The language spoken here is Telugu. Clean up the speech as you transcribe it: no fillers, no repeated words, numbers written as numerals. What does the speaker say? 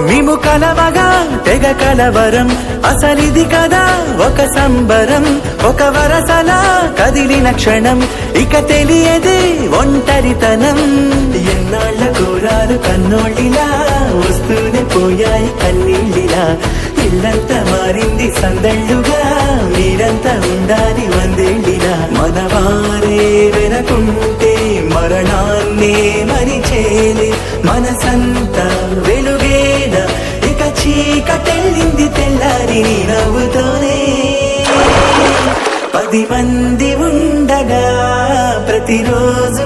మేము కలవగా తెగ కలవరం, అసలిది కదా ఒక సంబరం. ఒక వరసలా కదిలిన క్షణం, ఇక తెలియదే ఒంటరితనం. ఎన్నాళ్ళ కోరాలు కన్నోళ్ళిలా, వస్తూనే పోయాయి కన్నీళ్ళిలా. ఇల్లంతా మారింది సందళ్ళుగా, మీరంతా ఉండాలి వందేళ్ళిలా. మనవారే వెనకుంటే మరణాన్నే మరిచేలే, మనసంతా వెలుగేన ఇక చీకటెళ్ళింది తెల్లారి నీ నవ్వుతోనే. 10 మంది ఉండగా ప్రతిరోజు